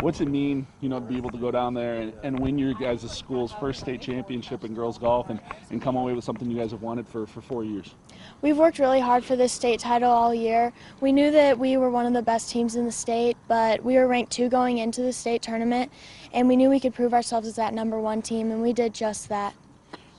What's it mean, to be able to go down there and win your guys' school's first state championship in girls golf and come away with something you guys have wanted for 4 years? We've worked really hard for this state title all year. We knew that we were one of the best teams in the state, but we were ranked 2 going into the state tournament, and we knew we could prove ourselves as that #1 team, and we did just that.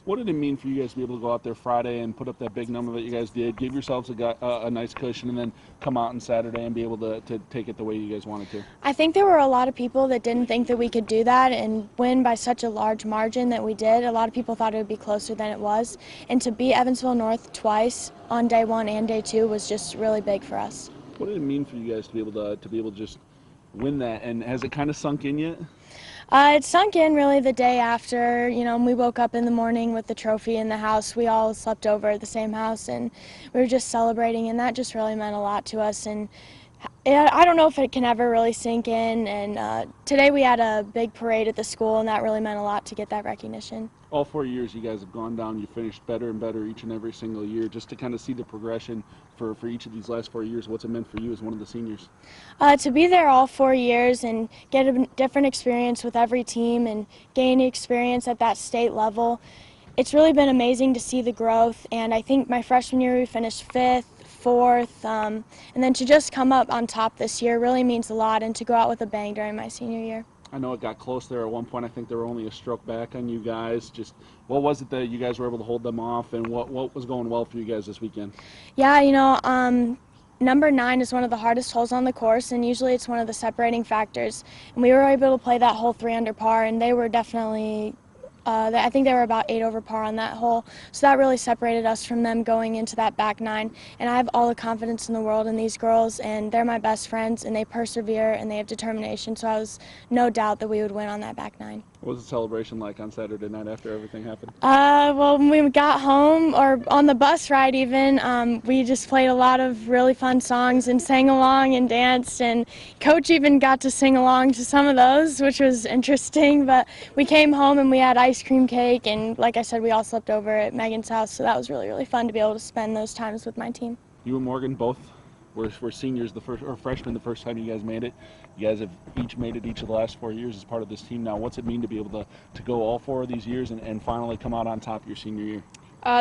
What did it mean for you guys to be able to go out there Friday and put up that big number that you guys did, give yourselves a nice cushion, and then come out on Saturday and be able to take it the way you guys wanted to? I think there were a lot of people that didn't think that we could do that and win by such a large margin that we did. A lot of people thought it would be closer than it was, and to beat Evansville North twice on day 1 and day 2 was just really big for us. What did it mean for you guys to be able to just win that, and has it kind of sunk in yet? It sunk in really the day after. We woke up in the morning with the trophy in the house. We all slept over at the same house, and we were just celebrating, and that just really meant a lot to us. And I don't know if it can ever really sink in. And today we had a big parade at the school, and that really meant a lot to get that recognition. All 4 years you guys have gone down, you finished better and better each and every single year. Just to kind of see the progression for each of these last 4 years, what's it meant for you as one of the seniors? To be there all 4 years and get a different experience with every team and gain experience at that state level, it's really been amazing to see the growth. And I think my freshman year we finished 5th, 4th, and then to just come up on top this year really means a lot, and to go out with a bang during my senior year. I know it got close there at one point. I think they were only a stroke back on you guys. Just what was it that you guys were able to hold them off, and what was going well for you guys this weekend? Yeah, number 9 is one of the hardest holes on the course, and usually it's one of the separating factors. And we were able to play that hole 3 under par, and they were definitely I think they were about 8 over par on that hole, so that really separated us from them going into that back 9. And I have all the confidence in the world in these girls, and they're my best friends, and they persevere and they have determination, so I was no doubt that we would win on that back 9. What was the celebration like on Saturday night after everything happened? Well, when we got home, or on the bus ride even, we just played a lot of really fun songs and sang along and danced, and Coach even got to sing along to some of those, which was interesting. But we came home and we had ice cream cake, and like I said, we all slept over at Megan's house, so that was really, really fun to be able to spend those times with my team. You and Morgan both were seniors or freshmen the first time you guys made it. You guys have each made it each of the last 4 years as part of this team now. What's it mean to be able to go all 4 of these years and finally come out on top your senior year?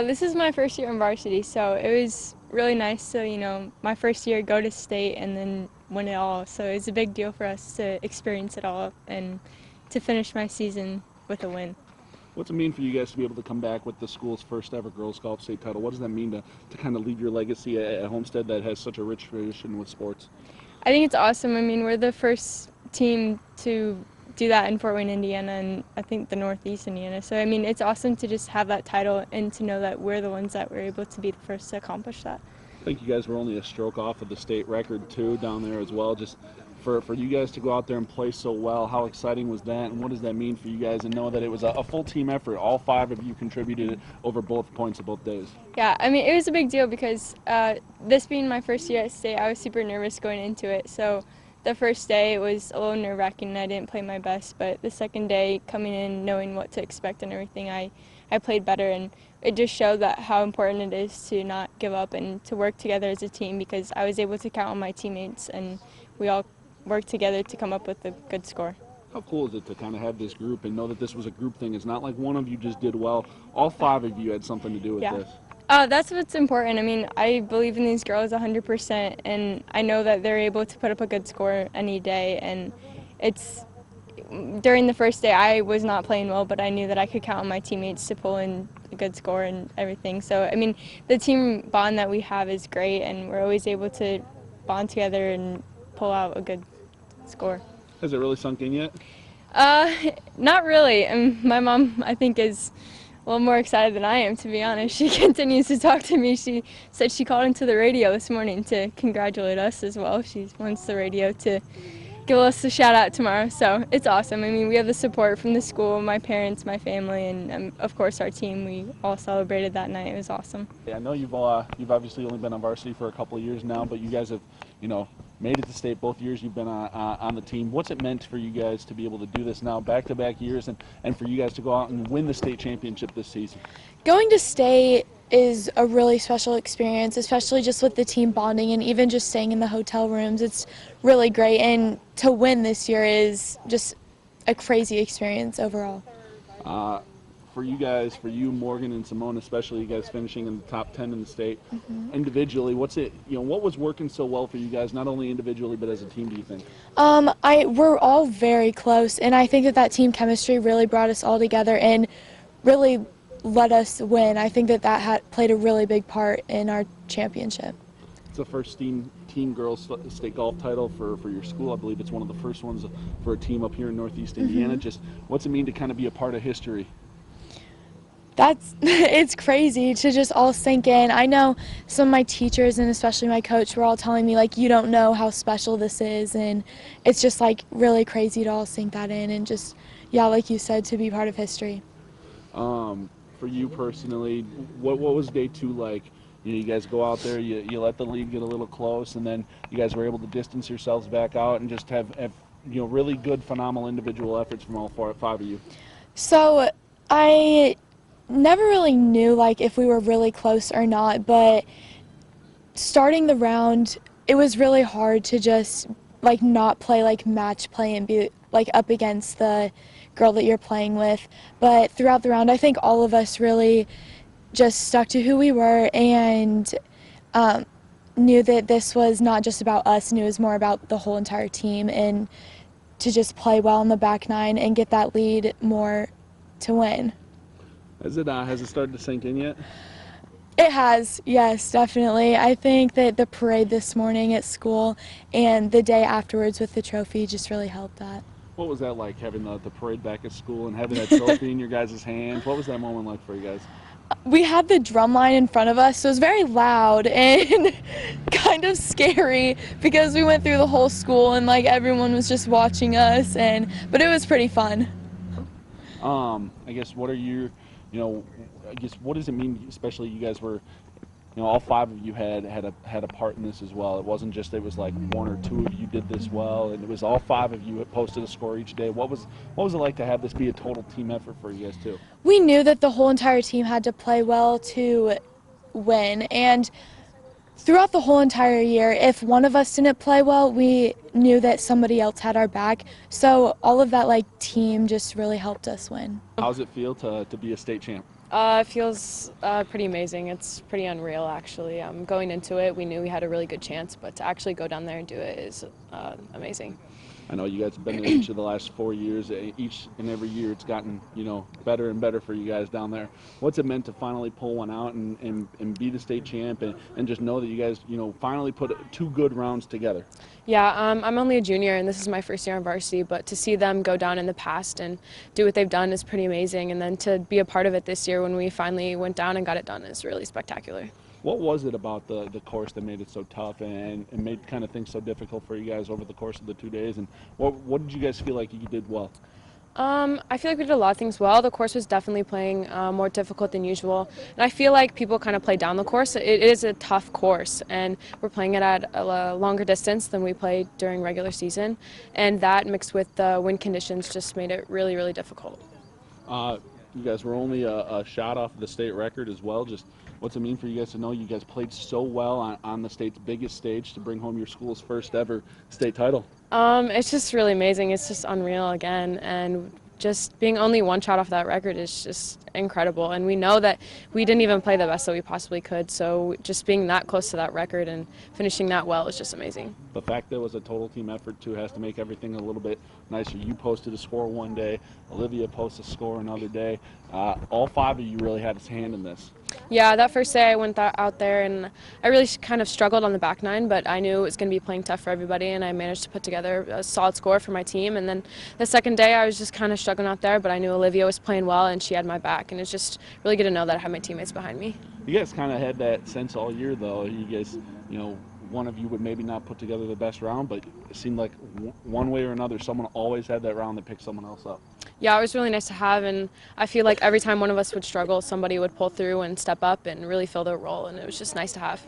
This is my first year in varsity, so it was really nice to, my first year go to state and then win it all. So it's a big deal for us to experience it all and to finish my season with a win. What's it mean for you guys to be able to come back with the school's first ever girls golf state title? What does that mean to kind of leave your legacy at Homestead that has such a rich tradition with sports? I think it's awesome. I mean, we're the first team to do that in Fort Wayne, Indiana, and I think the Northeast Indiana. So, I mean, it's awesome to just have that title and to know that we're the ones that were able to be the first to accomplish that. I think you guys were only a stroke off of the state record, too, down there as well. Just for you guys to go out there and play so well, how exciting was that, and what does that mean for you guys, and know that it was a full team effort? All 5 of you contributed over both points of both days. Yeah, I mean, it was a big deal because this being my first year at state, I was super nervous going into it. So the first day it was a little nerve-wracking and I didn't play my best, but the second day, coming in, knowing what to expect and everything, I played better, and it just showed that how important it is to not give up and to work together as a team, because I was able to count on my teammates and we all work together to come up with a good score. How cool is it to kind of have this group and know that this was a group thing? It's not like one of you just did well. All 5 of you had something to do with this. That's what's important. I mean, I believe in these girls 100%, and I know that they're able to put up a good score any day. And during the first day, I was not playing well, but I knew that I could count on my teammates to pull in a good score and everything. So, I mean, the team bond that we have is great, and we're always able to bond together and pull out a good score. Has it really sunk in yet? Not really. My mom, I think, is a little more excited than I am, to be honest. She continues to talk to me. She said she called into the radio this morning to congratulate us as well. She wants the radio to give us a shout out tomorrow, so it's awesome. I mean, we have the support from the school, my parents, my family, and of course our team. We all celebrated that night. It was awesome. Yeah, I know you've obviously only been on varsity for a couple of years now, but you guys have, made it to state both years you've been on the team. What's it meant for you guys to be able to do this now, back-to-back years, and for you guys to go out and win the state championship this season? Going to state is a really special experience, especially just with the team bonding and even just staying in the hotel rooms. It's really great, and to win this year is just a crazy experience overall. For you guys, for you, Morgan and Simone, especially you guys finishing in the top 10 in the state, individually, what was working so well for you guys, not only individually but as a team, do you think? We're all very close, and I think that team chemistry really brought us all together and really let us win. I think that had played a really big part in our championship. It's the first team girls state golf title for your school. I believe it's one of the first ones for a team up here in Northeast Indiana. Just what's it mean to kind of be a part of history? It's crazy to just all sink in. I know some of my teachers and especially my coach were all telling me, like, you don't know how special this is, and it's just like really crazy to all sink that in and just, yeah, like you said, to be part of history. For you personally, what was day 2 like? You guys go out there, you let the lead get a little close, and then you guys were able to distance yourselves back out and just have really good, phenomenal individual efforts from all 5 of you. So I never really knew like if we were really close or not, but starting the round, it was really hard to just like not play like match play and be like up against the girl that you're playing with. But throughout the round, I think all of us really just stuck to who we were and knew that this was not just about us, knew it was more about the whole entire team, and to just play well in the back nine and get that lead more to win. Has it started to sink in yet? It has, yes, definitely. I think that the parade this morning at school and the day afterwards with the trophy just really helped that. What was that like, having the parade back at school and having that trophy in your guys' hands? What was that moment like for you guys? We had the drum line in front of us, so it was very loud and kind of scary because we went through the whole school and like everyone was just watching us, but it was pretty fun. I guess what does it mean, especially you guys were, all 5 of you had a part in this as well. It wasn't just it was like 1 or 2 of you did this well, and it was all 5 of you that posted a score each day. What was it like to have this be a total team effort for you guys too? We knew that the whole entire team had to play well to win, and throughout the whole entire year, if one of us didn't play well, we knew that somebody else had our back. So all of that like team just really helped us win. How's it feel to be a state champ? It feels pretty amazing. It's pretty unreal, actually. Going into it, we knew we had a really good chance, but to actually go down there and do it is amazing. I know you guys have been there each of the last 4 years. Each and every year it's gotten, better and better for you guys down there. What's it meant to finally pull one out and be the state champ and just know that you guys, finally put 2 good rounds together? Yeah, I'm only a junior, and this is my first year on varsity, but to see them go down in the past and do what they've done is pretty amazing. And then to be a part of it this year when we finally went down and got it done is really spectacular. What was it about the course that made it so tough and made kind of things so difficult for you guys over the course of the 2 days? And what did you guys feel like you did well? I feel like we did a lot of things well. The course was definitely playing more difficult than usual. And I feel like people kind of play down the course. It is a tough course, and we're playing it at a longer distance than we played during regular season. And that mixed with the wind conditions just made it really, really difficult. You guys were only a shot off of the state record as well. Just what's it mean for you guys to know you guys played so well on the state's biggest stage to bring home your school's first ever state title? It's just really amazing. It's just unreal again, and just being only 1 shot off that record is just incredible. And we know that we didn't even play the best that we possibly could, so just being that close to that record and finishing that well is just amazing. The fact that it was a total team effort too has to make everything a little bit nicer. You posted a score one day, Olivia posted a score another day. All 5 of you really had a hand in this. Yeah, that first day I went out there and I really kind of struggled on the back nine, but I knew it was going to be playing tough for everybody, and I managed to put together a solid score for my team. And then the second day I was just kind of struggling out there, but I knew Olivia was playing well and she had my back, and it's just really good to know that I had my teammates behind me. You guys kind of had that sense all year though. You guys, one of you would maybe not put together the best round, but it seemed like one way or another someone always had that round that picked someone else up. Yeah, it was really nice to have, and I feel like every time one of us would struggle, somebody would pull through and step up and really fill their role, and it was just nice to have.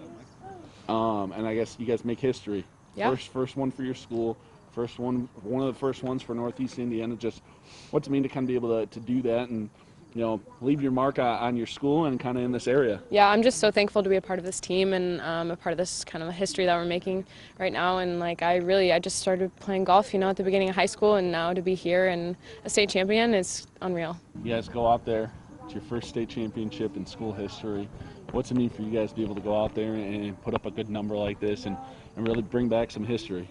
And I guess you guys make history. Yeah. First one for your school, one of the first ones for Northeast Indiana. Just what's it mean to kind of be able to do that and leave your mark on your school and kind of in this area. Yeah, I'm just so thankful to be a part of this team and a part of this kind of history that we're making right now. And like I just started playing golf, at the beginning of high school, and now to be here and a state champion is unreal. You guys go out there. It's your first state championship in school history. What's it mean for you guys to be able to go out there and put up a good number like this and really bring back some history?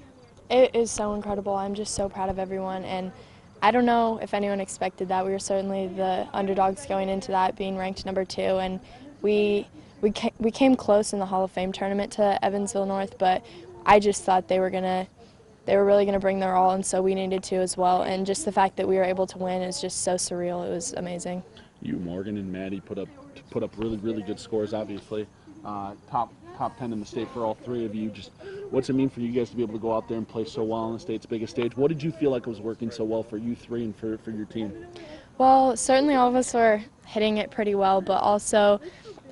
It is so incredible. I'm just so proud of everyone, and I don't know if anyone expected that. We were certainly the underdogs going into that, being ranked number 2, and we came close in the Hall of Fame tournament to Evansville North, but I just thought they were really gonna bring their all, and so we needed to as well. And just the fact that we were able to win is just so surreal. It was amazing. You, Morgan, and Maddie put up really good scores. Obviously, top 10 in the state for all three of you. Just what's it mean for you guys to be able to go out there and play so well on the state's biggest stage? What did you feel like was working so well for you three and for your team? Well, certainly all of us were hitting it pretty well, but also,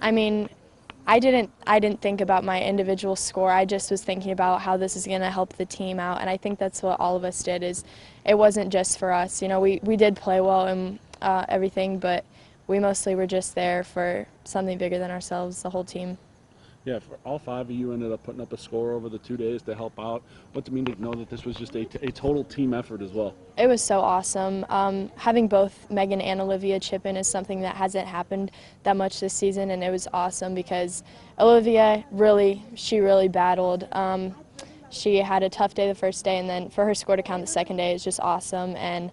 I didn't think about my individual score. I just was thinking about how this is going to help the team out, and I think that's what all of us did. It wasn't just for us. We did play well and everything, but we mostly were just there for something bigger than ourselves, the whole team. Yeah, for all 5 of you ended up putting up a score over the 2 days to help out. What's it mean to know that this was just a total team effort as well? It was so awesome. Having both Megan and Olivia chip in is something that hasn't happened that much this season, and it was awesome because Olivia really battled. She had a tough day the first day, and then for her score to count the second day is just awesome. And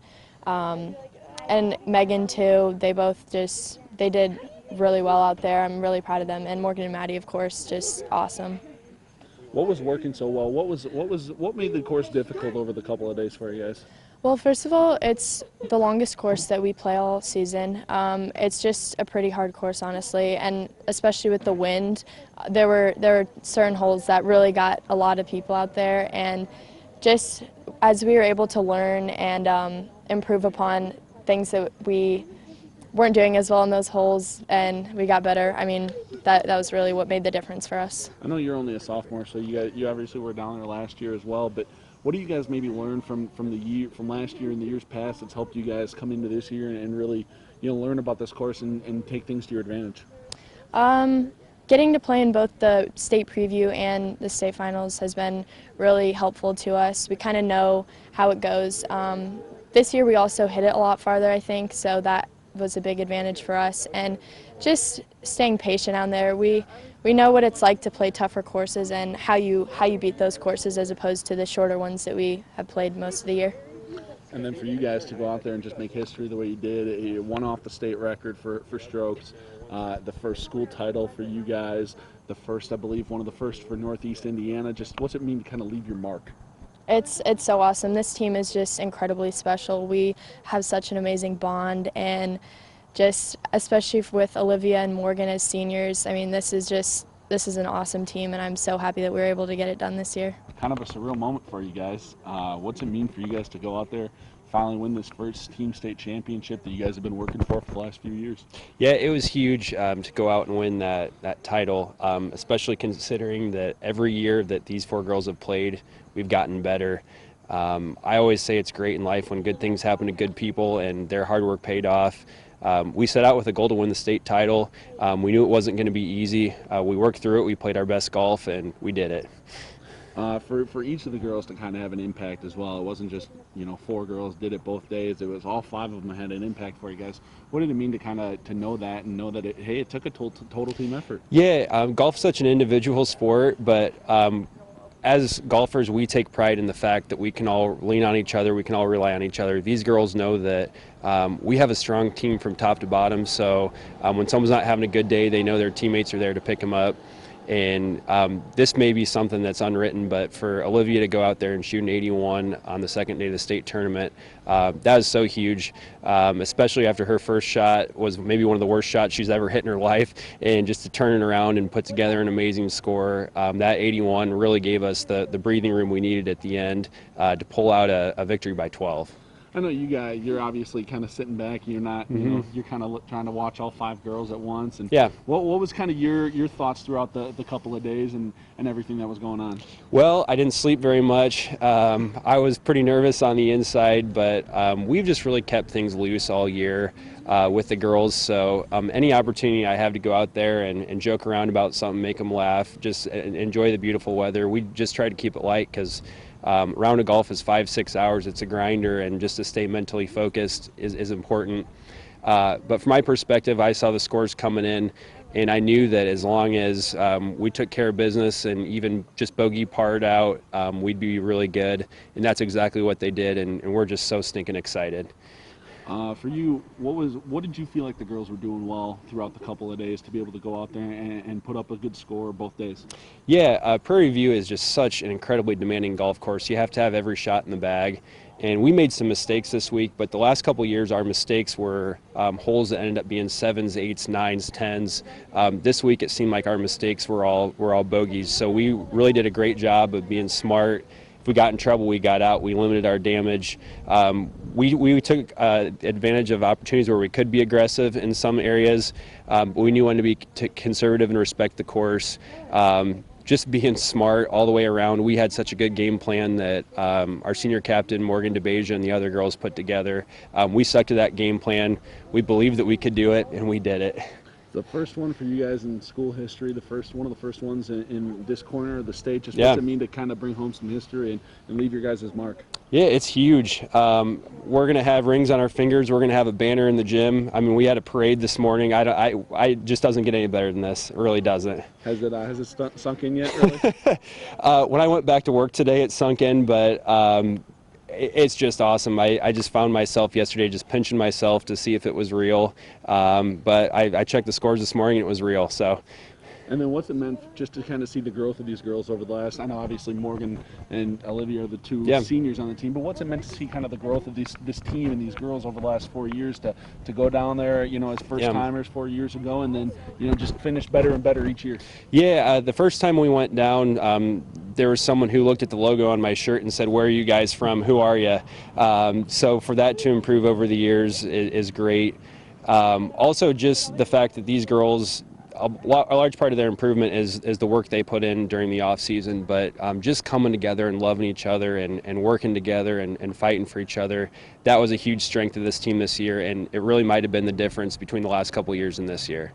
Megan too. They did really well out there. I'm really proud of them. And Morgan and Maddie, of course, just awesome. What was working so well? What made the course difficult over the couple of days for you guys? Well, first of all, it's the longest course that we play all season. It's just a pretty hard course, honestly, and especially with the wind, there were certain holes that really got a lot of people out there. And just as we were able to learn and improve upon things that we weren't doing as well in those holes, and we got better. That was really what made the difference for us. I know you're only a sophomore, so you obviously were down there last year as well. But what do you guys maybe learn from last year and the years past that's helped you guys come into this year and really learn about this course and take things to your advantage? Getting to play in both the state preview and the state finals has been really helpful to us. We kind of know how it goes. This year we also hit it a lot farther, I think, so that was a big advantage for us. And just staying patient out there. We know what it's like to play tougher courses and how you beat those courses as opposed to the shorter ones that we have played most of the year. And then for you guys to go out there and just make history the way you did, you won off the state record for strokes, the first school title for you guys, the first, I believe, one of the first for Northeast Indiana. Just what's it mean to kind of leave your mark? It's so awesome. This team is just incredibly special. We have such an amazing bond, and just especially with Olivia and Morgan as seniors, this is an awesome team, and I'm so happy that we were able to get it done this year. Kind of a surreal moment for you guys. What's it mean for you guys to go out there, finally win this first team state championship that you guys have been working for the last few years? Yeah, it was huge to go out and win that title, especially considering that every year that these 4 girls have played, we've gotten better. I always say it's great in life when good things happen to good people and their hard work paid off. We set out with a goal to win the state title. We knew it wasn't going to be easy. We worked through it. We played our best golf, and we did it. For each of the girls to kind of have an impact as well. It wasn't just 4 girls did it both days. It was all 5 of them had an impact for you guys. What did it mean to know that and know that it took a total team effort? Yeah, golf's such an individual sport, but as golfers, we take pride in the fact that we can all lean on each other, we can all rely on each other. These girls know that we have a strong team from top to bottom, so when someone's not having a good day, they know their teammates are there to pick them up. And this may be something that's unwritten, but for Olivia to go out there and shoot an 81 on the second day of the state tournament, that is so huge, especially after her first shot was maybe one of the worst shots she's ever hit in her life. And just to turn it around and put together an amazing score, that 81 really gave us the breathing room we needed at the end to pull out a victory by 12. I know you guys, you're obviously kind of sitting back. You're not, you know, you're kind of trying to watch all 5 girls at once. And Yeah. what was kind of your thoughts throughout the couple of days and everything that was going on? Well, I didn't sleep very much. I was pretty nervous on the inside, but we've just really kept things loose all year with the girls. So any opportunity I have to go out there and joke around about something, make them laugh, just enjoy the beautiful weather. We just try to keep it light because round of golf is 5-6 hours. It's a grinder, and just to stay mentally focused is important. But from my perspective, I saw the scores coming in, and I knew that as long as we took care of business and even just bogey parred out, we'd be really good. And that's exactly what they did, and we're just so stinking excited. For you, what did you feel like the girls were doing well throughout the couple of days to be able to go out there and put up a good score both days? Yeah, Prairie View is just such an incredibly demanding golf course. You have to have every shot in the bag. And we made some mistakes this week, but the last couple of years our mistakes were holes that ended up being 7s, 8s, 9s, 10s. This week it seemed like our mistakes were all bogeys. So we really did a great job of being smart. If we got in trouble, we got out. We limited our damage. We took advantage of opportunities where we could be aggressive in some areas, but we knew when to be conservative and respect the course. Just being smart all the way around. We had such a good game plan that our senior captain, Morgan DeBeja, and the other girls put together. We stuck to that game plan. We believed that we could do it, and we did it. The first one for you guys in school history, one of the first ones in this corner of the state. Just Yeah. what's it mean to kind of bring home some history and leave your guys' mark? Yeah, it's huge. We're going to have rings on our fingers. We're going to have a banner in the gym. I mean, we had a parade this morning. I just doesn't get any better than this. It really doesn't. Has it sunk in yet, really? When I went back to work today, it sunk in, but it's just awesome. I just found myself yesterday just pinching myself to see if it was real. But I checked the scores this morning and it was real. So. And then what's it meant just to kind of see the growth of these girls over the last, I know obviously Morgan and Olivia are the two seniors on the team, but what's it meant to see kind of the growth of this team and these girls over the last 4 years to go down there, you know, as first timers 4 years ago and then, you know, just finish better and better each year? Yeah, the first time we went down, there was someone who looked at the logo on my shirt and said, "Where are you guys from? Who are you?" So for that to improve over the years is great. Also just the fact that these girls, a large part of their improvement is the work they put in during the off season, but just coming together and loving each other and working together and fighting for each other, that was a huge strength of this team this year, and it really might have been the difference between the last couple of years and this year.